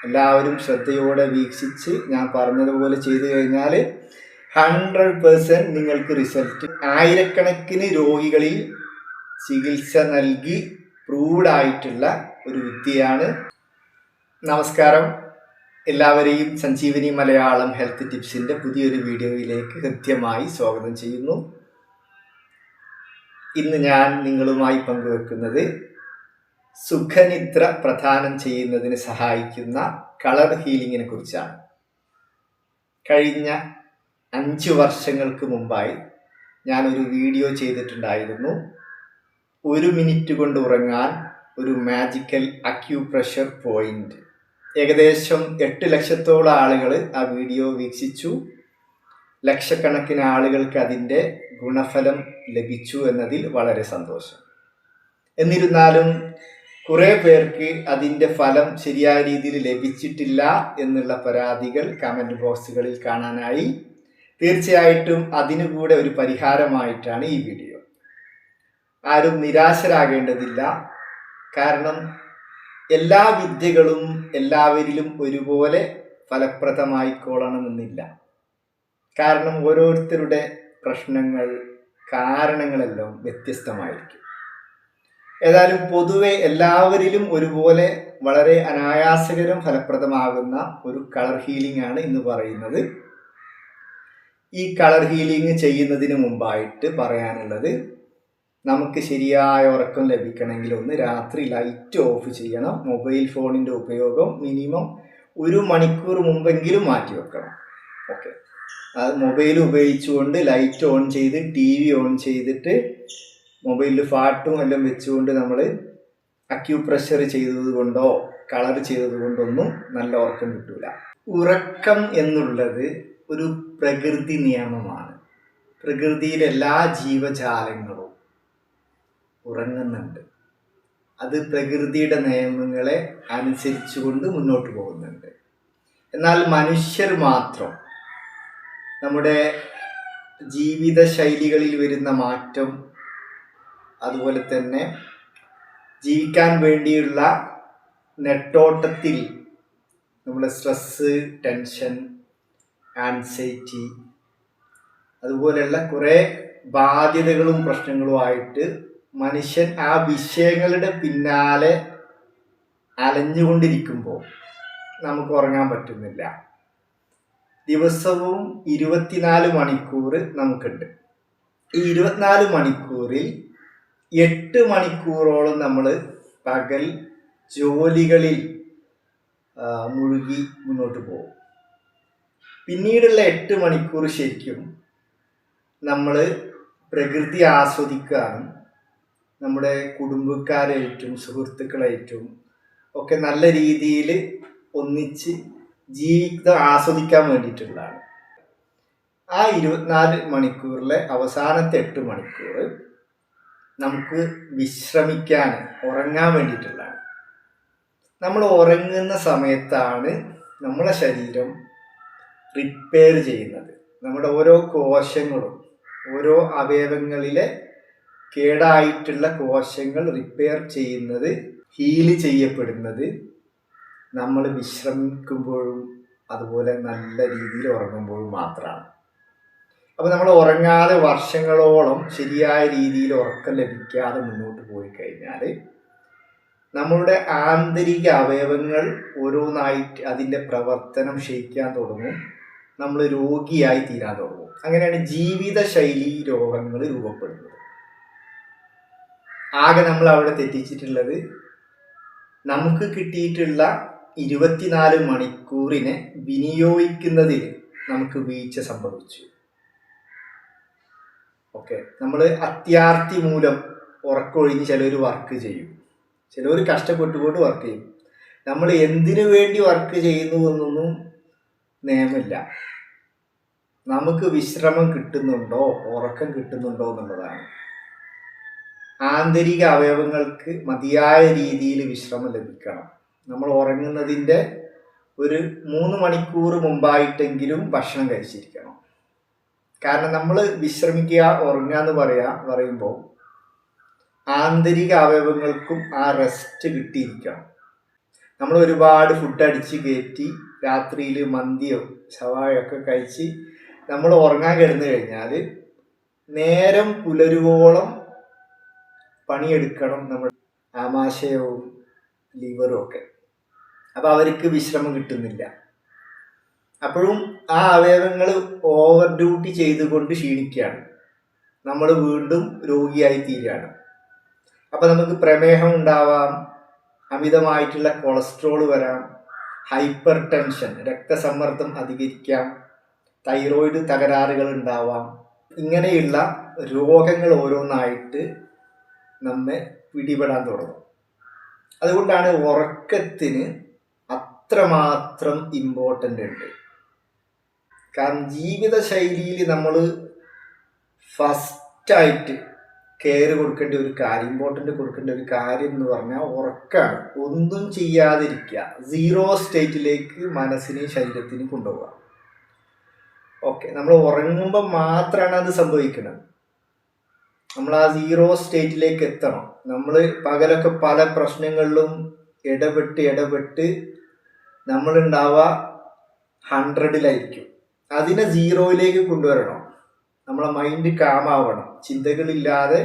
എല്ലാവരും ശ്രദ്ധയോടെ വീക്ഷിച്ച് ഞാൻ പറഞ്ഞതുപോലെ ചെയ്തു കഴിഞ്ഞാൽ 100% നിങ്ങൾക്ക് റിസൾട്ട്. ആയിരക്കണക്കിന് രോഗികളിൽ ചികിത്സ നൽകി പ്രൂവ്ഡ് ആയിട്ടുള്ള ഒരു വിദ്യയാണ്. നമസ്കാരം, എല്ലാവരെയും സഞ്ജീവനി മലയാളം ഹെൽത്ത് ടിപ്സിൻ്റെ പുതിയൊരു വീഡിയോയിലേക്ക് ഹൃദ്യമായി സ്വാഗതം ചെയ്യുന്നു. ഇന്ന് ഞാൻ നിങ്ങളുമായി പങ്കുവെക്കുന്നത് സുഖനിദ്ര പ്രദാനം ചെയ്യുന്നതിന് സഹായിക്കുന്ന കളർ ഹീലിങ്ങിനെ കുറിച്ചാണ്. കഴിഞ്ഞ 5 വർഷങ്ങൾക്ക് മുമ്പായി ഞാനൊരു വീഡിയോ ചെയ്തിട്ടുണ്ടായിരുന്നു. 1 മിനിറ്റ് കൊണ്ട് ഉറങ്ങാൻ ഒരു മാജിക്കൽ അക്യൂപ്രഷർ പോയിന്റ്. ഏകദേശം 8 ലക്ഷത്തോളം ആളുകൾ ആ വീഡിയോ വീക്ഷിച്ചു. ലക്ഷക്കണക്കിന് ആളുകൾക്ക് അതിൻ്റെ ഗുണഫലം ലഭിച്ചു എന്നതിൽ വളരെ സന്തോഷം. എന്നിരുന്നാലും കുറേ പേർക്ക് അതിൻ്റെ ഫലം ശരിയായ രീതിയിൽ ലഭിച്ചിട്ടില്ല എന്നുള്ള പരാതികൾ കമൻറ്റ് ബോക്സുകളിൽ കാണാനായി. തീർച്ചയായിട്ടും അതിനു കൂടെ ഒരു പരിഹാരമായിട്ടാണ് ഈ വീഡിയോ. ആരും നിരാശരാകേണ്ടതില്ല. കാരണം എല്ലാ വിദ്യകളും എല്ലാവരിലും ഒരുപോലെ ഫലപ്രദമായിക്കൊള്ളണമെന്നില്ല. കാരണം ഓരോരുത്തരുടെ പ്രശ്നങ്ങൾ, കാരണങ്ങളെല്ലാം വ്യത്യസ്തമായിരിക്കും. ഏതായാലും പൊതുവെ എല്ലാവരിലും ഒരുപോലെ വളരെ അനായാസകരം ഫലപ്രദമാകുന്ന ഒരു കളർ ഹീലിംഗ് ആണ് ഇന്ന് പറയുന്നത്. ഈ കളർ ഹീലിംഗ് ചെയ്യുന്നതിന് മുമ്പായിട്ട് പറയാനുള്ളത്, നമുക്ക് ശരിയായ ഉറക്കം ലഭിക്കണമെങ്കിൽ ഒന്ന് രാത്രി ലൈറ്റ് ഓഫ് ചെയ്യണം. മൊബൈൽ ഫോണിൻ്റെ ഉപയോഗം മിനിമം 1 മണിക്കൂർ മുമ്പെങ്കിലും മാറ്റി വെക്കണം. ഓക്കെ, അത് മൊബൈൽ ഉപയോഗിച്ചുകൊണ്ട് ലൈറ്റ് ഓൺ ചെയ്ത് TV ഓൺ ചെയ്തിട്ട് മൊബൈലിൽ പാട്ടും എല്ലാം വെച്ചുകൊണ്ട് നമ്മൾ അക്യൂപ്രഷർ ചെയ്തത് കൊണ്ടോ കളർ ചെയ്തത് കൊണ്ടൊന്നും നല്ല ഉറക്കം കിട്ടൂല. ഉറക്കം എന്നുള്ളത് ഒരു പ്രകൃതി നിയമമാണ്. പ്രകൃതിയിലെ എല്ലാ ജീവജാലങ്ങളും ഉറങ്ങുന്നുണ്ട്. അത് പ്രകൃതിയുടെ നിയമങ്ങളെ അനുസരിച്ചുകൊണ്ട് മുന്നോട്ട് പോകുന്നുണ്ട്. എന്നാൽ മനുഷ്യർ മാത്രം നമ്മുടെ ജീവിത ശൈലികളിൽ വരുന്ന മാറ്റം, അതുപോലെ തന്നെ ജീവിക്കാൻ വേണ്ടിയുള്ള നെട്ടോട്ടത്തിൽ നമ്മുടെ സ്ട്രെസ്സ്, ടെൻഷൻ, ആൻസൈറ്റി, അതുപോലെയുള്ള കുറേ ബാധ്യതകളും പ്രശ്നങ്ങളുമായിട്ട് മനുഷ്യൻ ആ വിഷയങ്ങളുടെ പിന്നാലെ അലഞ്ഞുകൊണ്ടിരിക്കുമ്പോൾ നമുക്ക് ഉറങ്ങാൻ പറ്റുന്നില്ല. ദിവസവും 24 മണിക്കൂർ നമുക്കുണ്ട്. ഈ 24 മണിക്കൂറിൽ 8 മണിക്കൂറോളം നമ്മൾ പകൽ ജോലികളിൽ മുഴുകി മുന്നോട്ട് പോകും. പിന്നീടുള്ള 8 മണിക്കൂർ ശരിക്കും നമ്മൾ പ്രകൃതി ആസ്വദിക്കാനും നമ്മുടെ കുടുംബക്കാരായിട്ടും സുഹൃത്തുക്കളായിട്ടും ഒക്കെ നല്ല രീതിയിൽ ഒന്നിച്ച് ജീവിതം ആസ്വദിക്കാൻ വേണ്ടിയിട്ടുള്ളതാണ്. ആ 24 മണിക്കൂറിലെ അവസാനത്തെ 8 മണിക്കൂർ നമുക്ക് വിശ്രമിക്കാൻ, ഉറങ്ങാൻ വേണ്ടിയിട്ടുള്ളതാണ്. നമ്മൾ ഉറങ്ങുന്ന സമയത്താണ് നമ്മളെ ശരീരം റിപ്പയർ ചെയ്യുന്നത്. നമ്മുടെ ഓരോ കോശങ്ങളും, ഓരോ അവയവങ്ങളിലെ കേടായിട്ടുള്ള കോശങ്ങൾ റിപ്പയർ ചെയ്യുന്നത്, ഹീല് ചെയ്യപ്പെടുന്നത് നമ്മൾ വിശ്രമിക്കുമ്പോഴും അതുപോലെ നല്ല രീതിയിൽ ഉറങ്ങുമ്പോഴും മാത്രമാണ്. അപ്പോൾ നമ്മൾ ഉറങ്ങാതെ വർഷങ്ങളോളം ശരിയായ രീതിയിൽ ഉറക്കം ലഭിക്കാതെ മുന്നോട്ട് പോയി കഴിഞ്ഞാൽ നമ്മളുടെ ആന്തരിക അവയവങ്ങൾ ഓരോന്നായിട്ട് അതിൻ്റെ പ്രവർത്തനം ക്ഷയിക്കാൻ തുടങ്ങും. നമ്മൾ രോഗിയായി തീരാൻ തുടങ്ങും. അങ്ങനെയാണ് ജീവിതശൈലി രോഗങ്ങൾ രൂപപ്പെടുന്നത്. ആകെ നമ്മൾ അവിടെ തെറ്റിച്ചിട്ടുള്ളത്, നമുക്ക് കിട്ടിയിട്ടുള്ള 24 മണിക്കൂറിനെ വിനിയോഗിക്കുന്നതിൽ നമുക്ക് വീഴ്ച സംഭവിച്ചു. ഓക്കെ, നമ്മൾ അത്യാർത്തി മൂലം ഉറക്കമൊഴിഞ്ഞ് ചിലർ വർക്ക് ചെയ്യും, ചിലർ കഷ്ടപ്പെട്ടുകൊണ്ട് വർക്ക് ചെയ്യും. നമ്മൾ എന്തിനു വേണ്ടി വർക്ക് ചെയ്യുന്നു എന്നൊന്നും നിയമമില്ല. നമുക്ക് വിശ്രമം കിട്ടുന്നുണ്ടോ, ഉറക്കം കിട്ടുന്നുണ്ടോ എന്നുള്ളതാണ്. ആന്തരിക അവയവങ്ങൾക്ക് മതിയായ രീതിയിൽ വിശ്രമം ലഭിക്കണം. നമ്മൾ ഉറങ്ങുന്നതിൻ്റെ ഒരു 3 മണിക്കൂർ മുമ്പായിട്ടെങ്കിലും ഭക്ഷണം കഴിച്ചിരിക്കണം. കാരണം നമ്മൾ വിശ്രമിക്കുക, ഉറങ്ങുക എന്ന് പറയുമ്പോൾ ആന്തരിക അവയവങ്ങൾക്കും ആ റെസ്റ്റ് കിട്ടിയിരിക്കണം. നമ്മൾ ഒരുപാട് ഫുഡ് അടിച്ച് കയറ്റി രാത്രിയിൽ മന്തിയോ ഷവായൊക്കെ കഴിച്ച് നമ്മൾ ഉറങ്ങാൻ കിടന്നു കഴിഞ്ഞാൽ നേരം പുലരുവോളം പണിയെടുക്കണം നമ്മൾ ആമാശയവും ലിവറും ഒക്കെ. അപ്പോൾ അവർക്ക് വിശ്രമം കിട്ടുന്നില്ല. അപ്പോഴും ആ അവയവങ്ങൾ ഓവർ ഡ്യൂട്ടി ചെയ്തുകൊണ്ട് ക്ഷീണിക്കുകയാണ്. നമ്മൾ വീണ്ടും രോഗിയായി തീരുകയാണ്. അപ്പോൾ നമുക്ക് പ്രമേഹം ഉണ്ടാവാം, അമിതമായിട്ടുള്ള കൊളസ്ട്രോൾ വരാം, ഹൈപ്പർ ടെൻഷൻ രക്തസമ്മർദ്ദം അധികരിക്കാം, തൈറോയിഡ് തകരാറുകൾ ഉണ്ടാവാം. ഇങ്ങനെയുള്ള രോഗങ്ങൾ ഓരോന്നായിട്ട് നമ്മെ പിടിപെടാൻ തുടങ്ങും. അതുകൊണ്ടാണ് ഉറക്കത്തിന് അത്രമാത്രം ഇമ്പോർട്ടൻ്റ് ഉണ്ട്. കാരണം ജീവിതശൈലിയിൽ നമ്മൾ ഫസ്റ്റായിട്ട് കെയർ കൊടുക്കേണ്ട ഒരു കാര്യം, ഇമ്പോർട്ടൻ്റ് കൊടുക്കേണ്ട ഒരു കാര്യം എന്ന് പറഞ്ഞാൽ ഉറക്കമാണ്. ഒന്നും ചെയ്യാതിരിക്കുക, സീറോ സ്റ്റേറ്റിലേക്ക് മനസ്സിനെയും ശരീരത്തിനും കൊണ്ടുപോകുക. ഓക്കെ, നമ്മൾ ഉറങ്ങുമ്പോൾ മാത്രമാണ് അത് സംഭവിക്കുന്നത്. നമ്മൾ ആ സീറോ സ്റ്റേറ്റിലേക്ക് എത്തണം. നമ്മൾ പകലൊക്കെ പല പ്രശ്നങ്ങളിലും ഇടപെട്ട് നമ്മളുണ്ടാവുക 100-ലായിരിക്കും. അതിനെ സീറോയിലേക്ക് കൊണ്ടുവരണം. നമ്മളെ മൈൻഡ് കാമാവണം, ചിന്തകളില്ലാതെ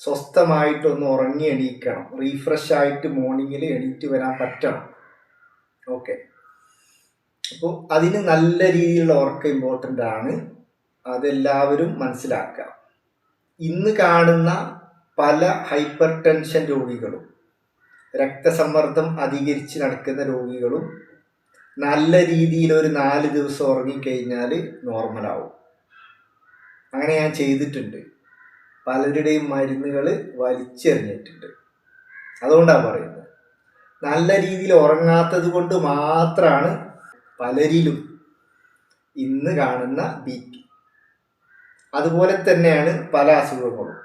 സ്വസ്ഥമായിട്ടൊന്ന് ഉറങ്ങി എണീക്കണം, റീഫ്രഷ് ആയിട്ട് മോർണിംഗിൽ എണീറ്റ് വരാൻ പറ്റണം. ഓക്കെ, അപ്പോൾ അതിന് നല്ല രീതിയിലുള്ള ഉറക്കം ഇമ്പോർട്ടൻ്റ് ആണ്. അതെല്ലാവരും മനസ്സിലാക്കുക. ഇന്ന് കാണുന്ന പല ഹൈപ്പർ ടെൻഷൻ രോഗികളും രക്തസമ്മർദ്ദം അധികരിച്ച് നടക്കുന്ന രോഗികളും നല്ല രീതിയിൽ ഒരു 4 ദിവസം ഉറങ്ങിക്കഴിഞ്ഞാൽ നോർമലാവും. അങ്ങനെ ഞാൻ ചെയ്തിട്ടുണ്ട്. പലരുടെയും മരുന്നുകൾ വലിച്ചെറിഞ്ഞിട്ടുണ്ട്. അതുകൊണ്ടാണ് പറയുന്നത്. നല്ല രീതിയിൽ ഉറങ്ങാത്തത് കൊണ്ട് മാത്രമാണ് പലരിലും ഇന്ന് കാണുന്ന BP. അതുപോലെ തന്നെയാണ് പല അസുഖങ്ങളും.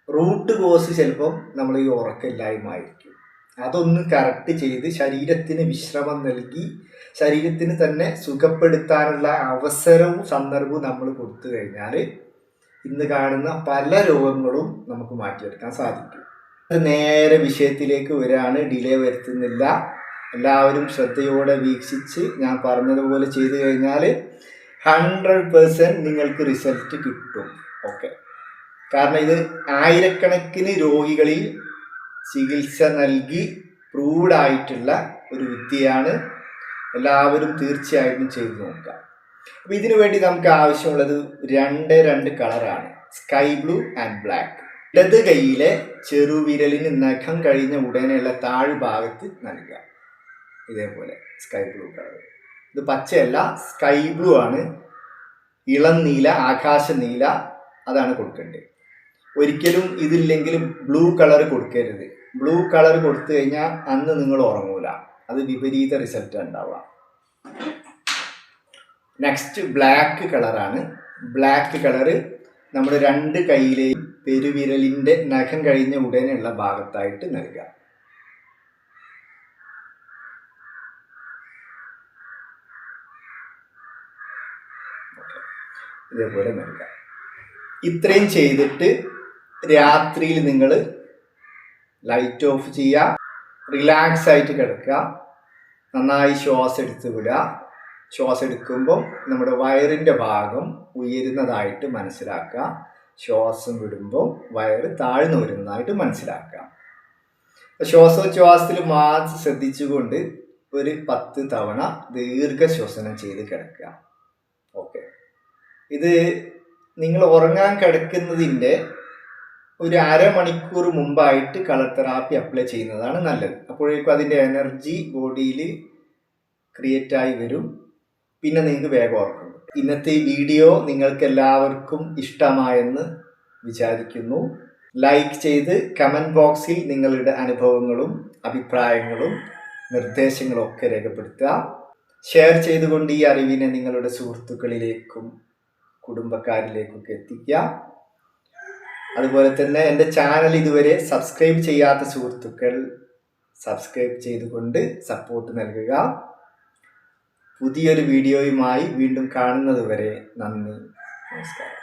റൂട്ട് കോസ് ചിലപ്പം നമ്മൾ ഈ ഉറക്കമില്ലായ്മയായിരിക്കും. അതൊന്ന് കറക്റ്റ് ചെയ്ത് ശരീരത്തിന് വിശ്രമം നൽകി ശരീരത്തിന് തന്നെ സുഖപ്പെടുത്താനുള്ള അവസരവും സന്ദർഭവും നമ്മൾ കൊടുത്തു കഴിഞ്ഞാൽ ഇന്ന് കാണുന്ന പല രോഗങ്ങളും നമുക്ക് മാറ്റിയെടുക്കാൻ സാധിക്കും. നേരെ വിഷയത്തിലേക്ക് വരികയാണ്, ഡിലേ വരുത്തുന്നില്ല. എല്ലാവരും ശ്രദ്ധയോടെ വീക്ഷിച്ച് ഞാൻ പറഞ്ഞതുപോലെ ചെയ്തു കഴിഞ്ഞാൽ 100% നിങ്ങൾക്ക് റിസൾട്ട് കിട്ടും. ഓക്കെ, കാരണം ഇത് ആയിരക്കണക്കിന് രോഗികളിൽ ചികിത്സ നൽകി പ്രൂവ്ഡ് ആയിട്ടുള്ള ഒരു വിദ്യയാണ്. എല്ലാവരും തീർച്ചയായിട്ടും ചെയ്തു നോക്കുക. അപ്പോൾ ഇതിനു വേണ്ടി നമുക്ക് ആവശ്യമുള്ളത് 2 കളറാണ്, സ്കൈ ബ്ലൂ ആൻഡ് ബ്ലാക്ക്. ഇടത് കൈയിലെ ചെറുവിരലിന് നഖം കഴിഞ്ഞ ഉടനെയുള്ള താഴ്ഭാഗത്ത് നൽകുക. ഇതേപോലെ സ്കൈ ബ്ലൂ കളർ. ഇത് പച്ചയല്ല, സ്കൈ ബ്ലൂ ആണ്. ഇളം നീല, ആകാശ നീല, അതാണ് കൊടുക്കേണ്ടത്. ഒരിക്കലും ഇതില്ലെങ്കിലും ബ്ലൂ കളർ കൊടുക്കരുത്. ബ്ലൂ കളർ കൊടുത്തു കഴിഞ്ഞാൽ അന്ന് നിങ്ങൾ ഉറങ്ങൂല, അത് വിപരീത റിസൾട്ട് ഉണ്ടാവുക. നെക്സ്റ്റ് ബ്ലാക്ക് കളറാണ്. ബ്ലാക്ക് കളറ് നമ്മുടെ 2 കൈയിലെയും പെരുവിരലിൻ്റെ നഖം കഴിഞ്ഞ ഉടനെയുള്ള ഭാഗത്തായിട്ട് നൽകുക. ഇതേപോലെ നൽകുക. ഇത്രയും ചെയ്തിട്ട് രാത്രിയിൽ നിങ്ങൾ ലൈറ്റ് ഓഫ് ചെയ്യുക, റിലാക്സ് ആയിട്ട് കിടക്കുക, നന്നായി ശ്വാസം എടുത്ത് വിടുക. ശ്വാസം എടുക്കുമ്പം നമ്മുടെ വയറിൻ്റെ ഭാഗം ഉയരുന്നതായിട്ട് മനസ്സിലാക്കുക. ശ്വാസം വിടുമ്പോൾ വയറ് താഴ്ന്നു വരുന്നതായിട്ട് മനസ്സിലാക്കുക. ശ്വാസോച്ഛ്വാസത്തിൽ മാത്രം ശ്രദ്ധിച്ചുകൊണ്ട് ഒരു 10 തവണ ദീർഘശ്വസനം ചെയ്ത് കിടക്കുക. ഓക്കെ, ഇത് നിങ്ങൾ ഉറങ്ങാൻ കിടക്കുന്നതിൻ്റെ ഒരു അരമണിക്കൂർ മുമ്പായിട്ട് കളർ തെറാപ്പി അപ്ലൈ ചെയ്യുന്നതാണ് നല്ലത്. അപ്പോഴേക്കും അതിൻ്റെ എനർജി ബോഡിയിൽ ക്രിയേറ്റ് ആയി വരും. പിന്നെ നിങ്ങൾക്ക് വേഗം ഉറക്കും. ഇന്നത്തെ ഈ വീഡിയോ നിങ്ങൾക്ക് എല്ലാവർക്കും ഇഷ്ടമായെന്ന് വിചാരിക്കുന്നു. ലൈക്ക് ചെയ്ത് കമൻറ്റ് ബോക്സിൽ നിങ്ങളുടെ അനുഭവങ്ങളും അഭിപ്രായങ്ങളും നിർദ്ദേശങ്ങളും ഒക്കെ രേഖപ്പെടുത്തുക. ഷെയർ ചെയ്തുകൊണ്ട് ഈ അറിവിനെ നിങ്ങളുടെ സുഹൃത്തുക്കളിലേക്കും കുടുംബക്കാരിലേക്കൊക്കെ എത്തിക്കുക. അതുപോലെ തന്നെ എൻ്റെ ചാനൽ ഇതുവരെ സബ്സ്ക്രൈബ് ചെയ്യാത്ത സുഹൃത്തുക്കൾ സബ്സ്ക്രൈബ് ചെയ്തുകൊണ്ട് സപ്പോർട്ട് നൽകുക. പുതിയൊരു വീഡിയോയുമായി വീണ്ടും കാണുന്നത് വരെ നന്ദി, നമസ്കാരം.